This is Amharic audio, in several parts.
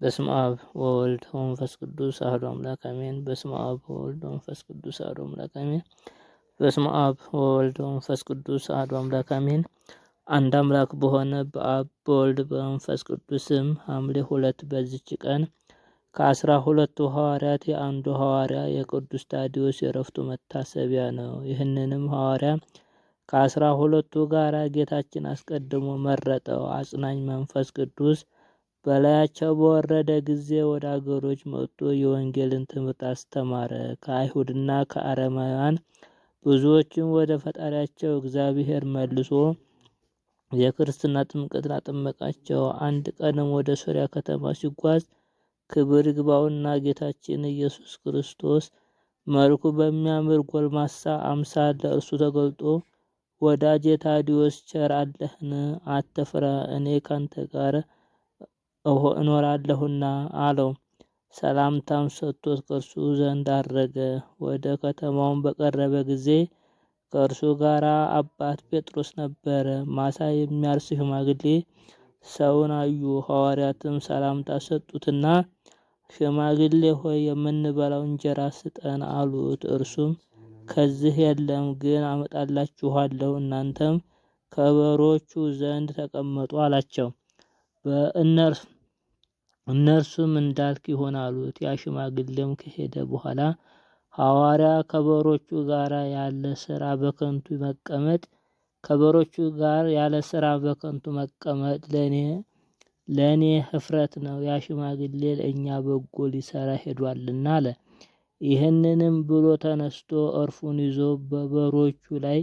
በስመ አብ ወወልድ ወመንፈስ ቅዱስ አሐዱ አምላክ አሜን። በስመ አብ ወወልድ ወመንፈስ ቅዱስ አሐዱ አምላክ አሜን። በስመ አብ ወወልድ ወመንፈስ ቅዱስ አሐዱ አምላክ አሜን። አንድ አምላክ በሆነ በአብ በወልድ በመንፈስ ቅዱስም ሐምሌ 2 በዚች ቀን ከ12ቱ ሐዋርያት የአንዱ ሐዋርያ የቅዱስ ታዲዮስ የዕረፍቱ መታሰቢያ ነው። ይህንንም ሐዋርያ ከ12ቱ ጋር ጌታችን አስቀድሞ መረጠው። አጽናኝ መንፈስ ቅዱስ በላያቸው በወረደ ጊዜ ወደ አገሮች መጥቶ የወንጌልን ትምህርት አስተማረ። ከአይሁድና ከአረማውያን ብዙዎችን ወደ ፈጣሪያቸው እግዚአብሔር መልሶ የክርስትና ጥምቀትን አጠመቃቸው። አንድ ቀንም ወደ ሶርያ ከተማ ሲጓዝ ክብር ይግባውና ጌታችን ኢየሱስ ክርስቶስ መልኩ በሚያምር ጎልማሳ አምሳል ለእርሱ ተገልጦ ወዳጄ ታዲዮስ ቸር አለህን? አትፍራ፣ እኔ ካንተ ጋር እኖራለሁና አለው። ሰላምታም ሰጥቶት ከእርሱ ዘንድ አረገ። ወደ ከተማውን በቀረበ ጊዜ ከእርሱ ጋር አባት ጴጥሮስ ነበረ። ማሳ የሚያርስ ሽማግሌ ሰውን አዩ። ሐዋርያትም ሰላምታ ሰጡትና ሽማግሌ ሆይ የምንበላው እንጀራ ስጠን አሉት። እርሱም ከዚህ የለም፣ ግን አመጣላችኋለሁ፣ እናንተም ከበሮቹ ዘንድ ተቀመጡ አላቸው። እነርሱም እንዳልክ ይሆን አሉት። ያ ሽማግሌም ከሄደ በኋላ ሐዋርያ ከበሮቹ ጋር ያለ ስራ በከንቱ መቀመጥ ለእኔ ህፍረት ነው። ያ ሽማግሌ ለእኛ በጎ ሊሰራ ሄዷልና አለ። ይህንንም ብሎ ተነስቶ እርፉን ይዞ በበሮቹ ላይ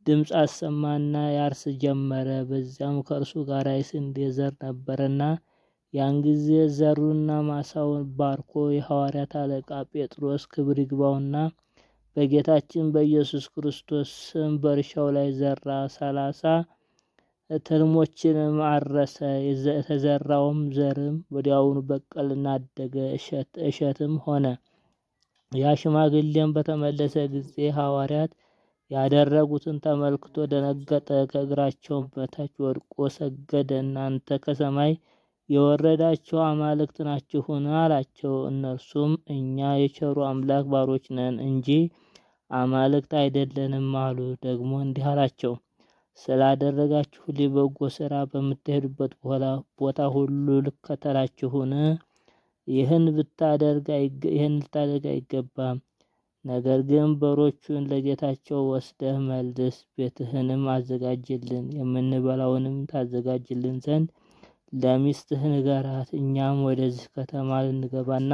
ድምፅ አሰማና ያርስ ጀመረ። በዚያም ከእርሱ ጋር የስንዴ ዘር ነበረና ያን ጊዜ ዘሩና ማሳውን ባርኮ የሐዋርያት አለቃ ጴጥሮስ ክብር ይግባውና በጌታችን በኢየሱስ ክርስቶስ ስም በእርሻው ላይ ዘራ። 30 ትልሞችንም አረሰ። የተዘራውም ዘርም ወዲያውኑ በቀልና አደገ፣ እሸትም ሆነ። ያ ሽማግሌም በተመለሰ ጊዜ ሐዋርያት ያደረጉትን ተመልክቶ ደነገጠ፣ ከእግራቸውም በታች ወድቆ ሰገደ። እናንተ ከሰማይ የወረዳችሁ አማልክት ናችሁን? አላቸው። እነርሱም እኛ የቸሩ አምላክ ባሮች ነን እንጂ አማልክት አይደለንም አሉ። ደግሞ እንዲህ አላቸው፣ ስላደረጋችሁልኝ በጎ ስራ በምትሄዱበት ቦታ ሁሉ ልከተላችሁን? ይህን ልታደርግ አይገባም። ነገር ግን በሮቹን ለጌታቸው ወስደህ መልስ፣ ቤትህንም አዘጋጅልን፣ የምንበላውንም ታዘጋጅልን ዘንድ ለሚስትህ ንገራት። እኛም ወደዚህ ከተማ ልንገባና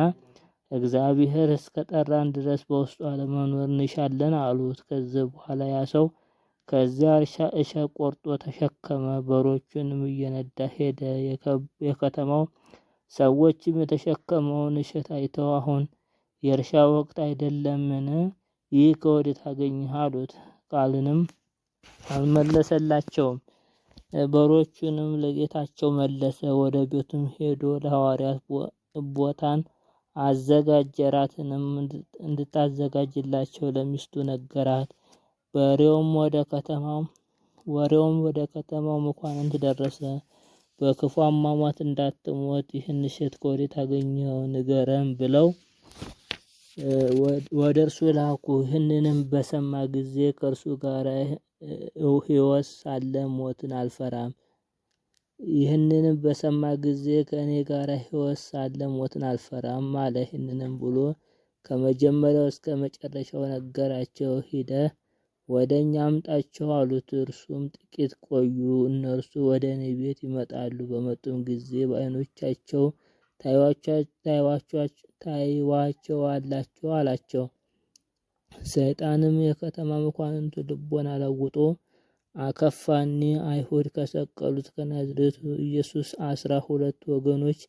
እግዚአብሔር እስከጠራን ድረስ በውስጧ ለመኖር እንሻለን አሉት። ከዚህ በኋላ ያ ሰው ከዚያ እሸት ቆርጦ ተሸከመ፣ በሮቹንም እየነዳ ሄደ። የከተማው ሰዎችም የተሸከመውን እሸት አይተው አሁን የእርሻ ወቅት አይደለምን? ይህ ከወዴት አገኘህ አሉት። ቃልንም አልመለሰላቸውም። በሮቹንም ለጌታቸው መለሰ። ወደ ቤቱም ሄዶ ለሐዋርያት ቦታን አዘጋጀ። እራትንም እንድታዘጋጅላቸው ለሚስቱ ነገራት። ወሬውም ወደ ከተማው መኳንንት ደረሰ። በክፉ አሟሟት እንዳትሞት ይህን እሸት ከወዴት አገኘኸው ንገረን ብለው ወደ እርሱ ላኩ። ይህንንም በሰማ ጊዜ ከእርሱ ጋር ሕይወት ሳለ ሞትን አልፈራም። ይህንንም በሰማ ጊዜ ከእኔ ጋር ሕይወት ሳለ ሞትን አልፈራም አለ። ይህንንም ብሎ ከመጀመሪያው እስከ መጨረሻው ነገራቸው። ሂደህ ወደ እኛ አምጣቸው አሉት። እርሱም ጥቂት ቆዩ። እነርሱ ወደ እኔ ቤት ይመጣሉ፣ በመጡም ጊዜ በዓይኖቻቸው ታዩዋቸዋላችሁ አላቸው። ሰይጣንም የከተማ መኳንንቱ ልቦና ለውጦ አከፋኒ አይሁድ ከሰቀሉት ከናዝሬቱ ኢየሱስ 12 ወገኖች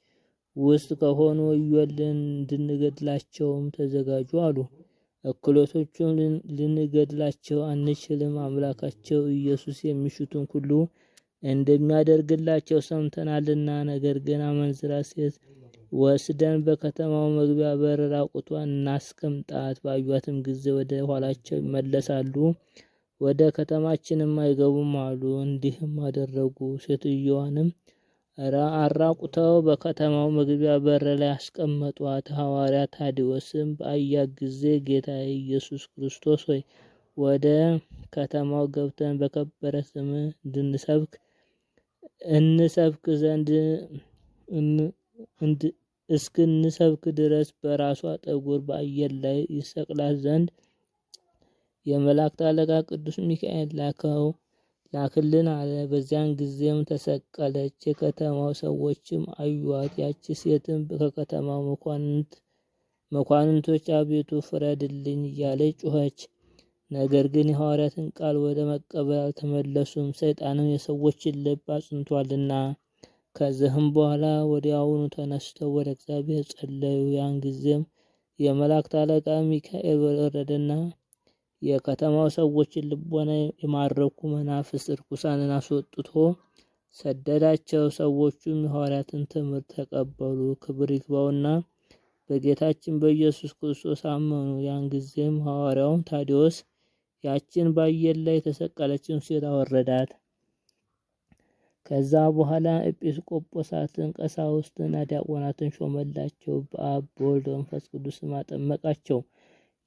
ውስጥ ከሆኑ ወዮልን፣ እንድንገድላቸውም ተዘጋጁ አሉ። እኩሌቶቹም ልንገድላቸው አንችልም፣ አምላካቸው ኢየሱስ የሚሹትን ሁሉ እንደሚያደርግላቸው ሰምተናልና። ነገር ግን አመንዝራ ሴት ወስደን በከተማው መግቢያ በር ራቁቷን እናስቀምጣት፣ ባዩአትም ጊዜ ወደ ኋላቸው ይመለሳሉ፣ ወደ ከተማችንም አይገቡም አሉ። እንዲህም አደረጉ። ሴትዮዋንም አራቁተው በከተማው መግቢያ በር ላይ አስቀመጧት። ሐዋርያ ታዲዎስም በአያት ጊዜ ጌታ ኢየሱስ ክርስቶስ ሆይ ወደ ከተማው ገብተን በከበረ ስም እንሰብክ ዘንድ እስክንሰብክ ድረስ በራሷ ጠጉር በአየር ላይ ይሰቅላት ዘንድ የመላእክት አለቃ ቅዱስ ሚካኤል ላክልን አለ። በዚያን ጊዜም ተሰቀለች። የከተማው ሰዎችም አዩአት። ያቺ ሴትም ከከተማው መኳንንቶች አቤቱ ፍረድልኝ እያለች ጮኸች። ነገር ግን የሐዋርያትን ቃል ወደ መቀበል አልተመለሱም፣ ሰይጣንም የሰዎችን ልብ አጽንቷልና። ከዚህም በኋላ ወዲያውኑ ተነስተው ወደ እግዚአብሔር ጸለዩ። ያን ጊዜም የመላእክት አለቃ ሚካኤል ወረደና የከተማው ሰዎችን ልቦና የማረኩ መናፍስት ርኩሳንን አስወጥቶ ሰደዳቸው። ሰዎቹም የሐዋርያትን ትምህርት ተቀበሉ፣ ክብር ይግባውና በጌታችን በኢየሱስ ክርስቶስ አመኑ። ያን ጊዜም ሐዋርያው ታዲዎስ ያችን በአየር ላይ የተሰቀለችን ሴት አወረዳት። ከዛ በኋላ ኤጲስቆጶሳትን፣ ቀሳውስትን፣ ዲያቆናትን ሾመላቸው። በአብ በወልድ በመንፈስ ቅዱስም አጠመቃቸው።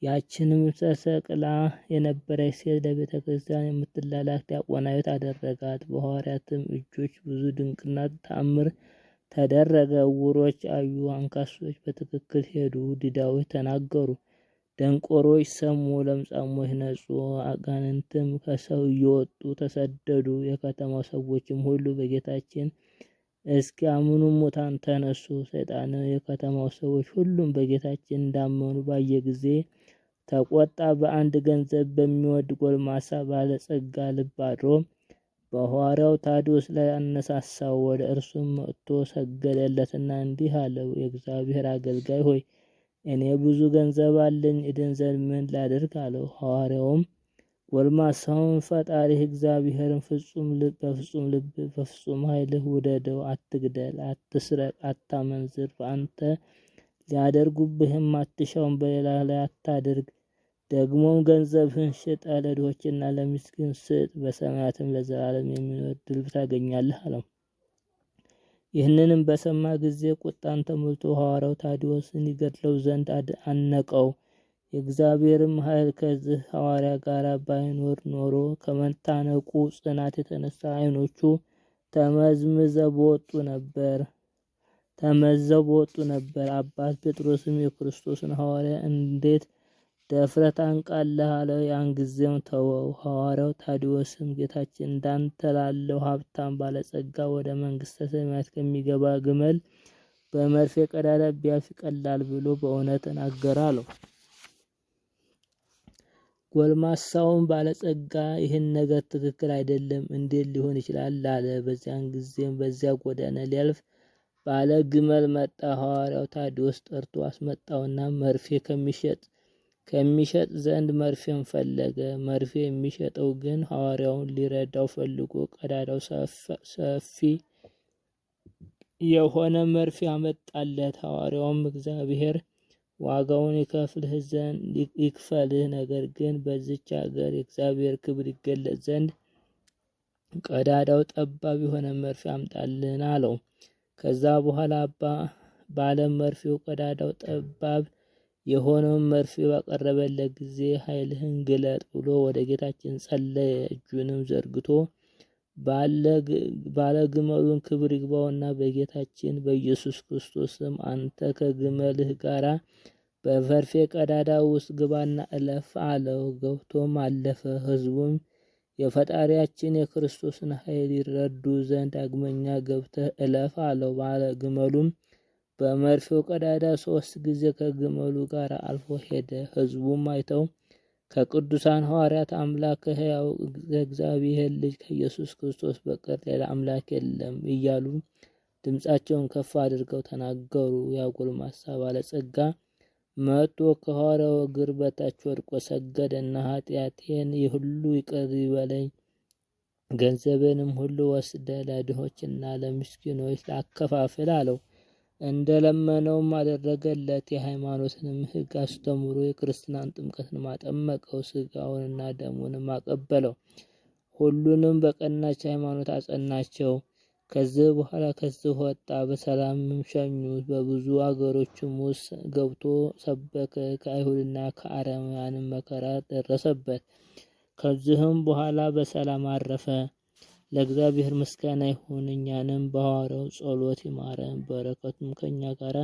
ያችንም ተሰቅላ የነበረች ሴት ለቤተ ክርስቲያን የምትላላክ ዲያቆናዊት አደረጋት። በሐዋርያትም እጆች ብዙ ድንቅና ተአምር ተደረገ። ዕውሮች አዩ፣ አንካሶች በትክክል ሄዱ፣ ዲዳዎች ተናገሩ፣ ደንቆሮች ሰሙ፣ ለምጻሞች ነጹ፣ አጋንንትም ከሰው እየወጡ ተሰደዱ። የከተማው ሰዎችም ሁሉ በጌታችን እስኪያምኑ ሙታን ተነሱ። ሰይጣን የከተማው ሰዎች ሁሉም በጌታችን እንዳመኑ ባየ ጊዜ ተቆጣ። በአንድ ገንዘብ በሚወድ ጎልማሳ ባለጸጋ ልብ አድሮ በሐዋርያው ታዲዎስ ላይ አነሳሳው። ወደ እርሱም መጥቶ ሰገደለትና እንዲህ አለው፣ የእግዚአብሔር አገልጋይ ሆይ እኔ ብዙ ገንዘብ አለኝ፣ እድን ዘንድ ምን ላድርግ አለው። ሐዋርያውም ጎልማሳውን ፈጣሪህ እግዚአብሔርን በፍጹም ልብ በፍጹም ኃይልህ ውደደው፣ አትግደል፣ አትስረቅ፣ አታመንዝር፣ በአንተ ሊያደርጉብህም አትሻውን በሌላ ላይ አታድርግ። ደግሞም ገንዘብህን ሽጠ ለድሆችና ለምስኪን ስጥ፣ በሰማያትም ለዘላለም የሚኖር ድል ታገኛለህ አለው። ይህንንም በሰማ ጊዜ ቁጣን ተሞልቶ ሐዋርያው ታዲዎስን ይገድለው ዘንድ አነቀው። የእግዚአብሔርም ኃይል ከዚህ ሐዋርያ ጋር ባይኖር ኖሮ ከመታነቁ ጽናት የተነሳ ዓይኖቹ ተመዝዘው በወጡ ነበር። አባት ጴጥሮስም የክርስቶስን ሐዋርያ እንዴት ደፍረህ ታንቃለህ አለው። ያን ጊዜም ተወው። ሐዋርያው ታዲዎስም ጌታችን እንዳንተ ላለው ሀብታም ባለጸጋ ወደ መንግሥተ ሰማያት ከሚገባ ግመል በመርፌ ቀዳዳ ቢያልፍ ይቀላል ብሎ በእውነት ተናገረ አለው። ጎልማሳውን ባለጸጋ ይህን ነገር ትክክል አይደለም፣ እንዴት ሊሆን ይችላል አለ። በዚያን ጊዜም በዚያ ጎዳና ሊያልፍ ባለ ግመል መጣ። ሐዋርያው ታዲዎስ ጠርቶ አስመጣውና መርፌ ከሚሸጥ ዘንድ መርፌን ፈለገ። መርፌ የሚሸጠው ግን ሐዋርያውን ሊረዳው ፈልጎ ቀዳዳው ሰፊ የሆነ መርፌ አመጣለት። ሐዋርያውም እግዚአብሔር ዋጋውን ይክፈልህ፣ ነገር ግን በዚች ሀገር የእግዚአብሔር ክብር ይገለጽ ዘንድ ቀዳዳው ጠባብ የሆነ መርፌ አምጣልን አለው። ከዛ በኋላ ባለ መርፌው ቀዳዳው ጠባብ የሆነውን መርፌ ባቀረበለት ጊዜ ኃይልህን ግለጥ ብሎ ወደ ጌታችን ጸለየ። እጁንም ዘርግቶ ባለ ግመሉን ክብር ይግባውና በጌታችን በኢየሱስ ክርስቶስ ስም አንተ ከግመልህ ጋራ በመርፌ ቀዳዳ ውስጥ ግባና እለፍ አለው። ገብቶም አለፈ። ሕዝቡም የፈጣሪያችን የክርስቶስን ኃይል ይረዱ ዘንድ ዳግመኛ ገብተህ እለፍ አለው። ባለ ግመሉም በመርፌው ቀዳዳ 3 ጊዜ ከግመሉ ጋር አልፎ ሄደ። ሕዝቡም አይተው ከቅዱሳን ሐዋርያት አምላክ ከሕያው እግዚአብሔር ልጅ ከኢየሱስ ክርስቶስ በቀር ሌላ አምላክ የለም እያሉ ድምፃቸውን ከፍ አድርገው ተናገሩ። ያ ጎልማሳ ባለጸጋ መጥቶ ከሐዋርያው እግር በታች ወድቆ ሰገደና ኃጢአቴን ሁሉ ይቅር ይበለኝ፣ ገንዘቤንም ሁሉ ወስደ ለድሆችና ለምስኪኖች ላከፋፍል አለው። እንደለመነውም አደረገለት። የሃይማኖትንም ሕግ አስተምሮ የክርስትናን ጥምቀትን አጠመቀው። ሥጋውንና ደሙንም አቀበለው። ሁሉንም በቀናች ሃይማኖት አጸናቸው። ከዚህ በኋላ ከዚህ ወጣ፣ በሰላም ሸኙት። በብዙ አገሮችም ውስጥ ገብቶ ሰበከ። ከአይሁድና ከአረማውያንም መከራ ደረሰበት። ከዚህም በኋላ በሰላም አረፈ። ለእግዚአብሔር ምስጋና ይሁን፣ እኛንም በሐዋርያው ጸሎት ይማረን፣ በረከቱም ከኛ ጋር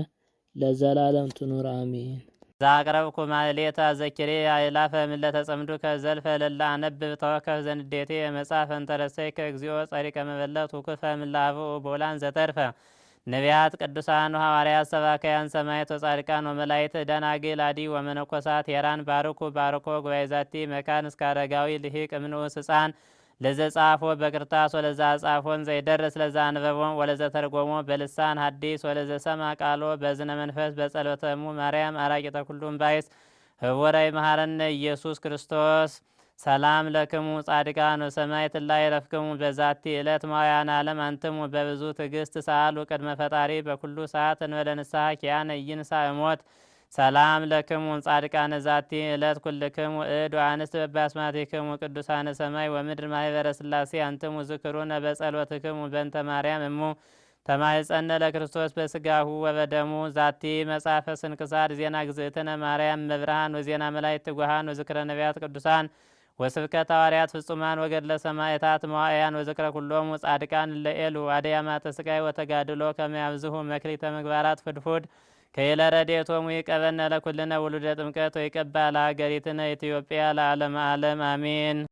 ለዘላለም ትኑር አሜን። ዛቅረብኩ ማሕሌተ ዘኪሬ አእላፈ እምዕለ ተጸምዱከ ዘልፈ ለላ አነብብ ተወከፍ ዘንዴቴ መጽሐፈ እንተረሰይከ እግዚኦ ጸሪቀ መበለት ውክፈ እምዕለ አብኡ ቦላን ዘተርፈ ነቢያት ቅዱሳን ሐዋርያት ሰባክያን ሰማዕታት ወጻድቃን ወመላእክት ደናግል አዲ ወመነኮሳት ሄራን ባርኩ ባርኮ ጉባኤ ዛቲ መካን እስከ አረጋዊ ልሂቅ እምንዑስ ሕፃን ለዘ ጻፎ በክርታስ ወለዛ ጻፎን ዘይደርስ ለዛ አንበቦም ወለዘ ተርጎሞ በልሳን ሐዲስ ወለዘ ሰማ ቃሎ በዝነ መንፈስ በጸሎተሙ ማርያም አራቂተ ኩሉም ባይስ ህወራይ መሐረነ ኢየሱስ ክርስቶስ። ሰላም ለክሙ ጻድቃን ወሰማዕት ላይ ረፍክሙ በዛቲ ዕለት ማውያን ዓለም አንትሙ በብዙ ትዕግስት ሰአሉ ቅድመ ፈጣሪ በኩሉ ሰዓት እንበለ ንስሐ ኪያነ ኢይንሣ እሞት። ሰላም ለክሙ ጻድቃነ ዛቲ ዕለት ኩልክሙ እድ ወአንስት በባስማቲክሙ ቅዱሳነ ሰማይ ወምድር ማኅበረ ሥላሴ አንትሙ ዝክሩነ በጸሎትክሙ በእንተ ማርያም እሙ ተማኅፀነ ለክርስቶስ በሥጋሁ ወበደሙ። ዛቲ መጽሐፈ ስንክሳር ዜና ግዝእትነ ማርያም መብርሃን ወዜና መላእክት ትጉሃን ወዝክረ ነቢያት ቅዱሳን ወስብከተ ሐዋርያት ፍጹማን ወገድለ ሰማዕታት መዋዕያን ወዝክረ ኩሎሙ ጻድቃን ለኤሉ አድያማተ ሥቃይ ወተጋድሎ ከመ ያብዝሑ መክሊተ ምግባራት ፍድፉድ ከይለ ረድኤቶሙ ይቀበነ ለኩልነ ውሉደ ጥምቀት ወይቀባ ለሀገሪትነ ኢትዮጵያ ለዓለመ ዓለም አሜን።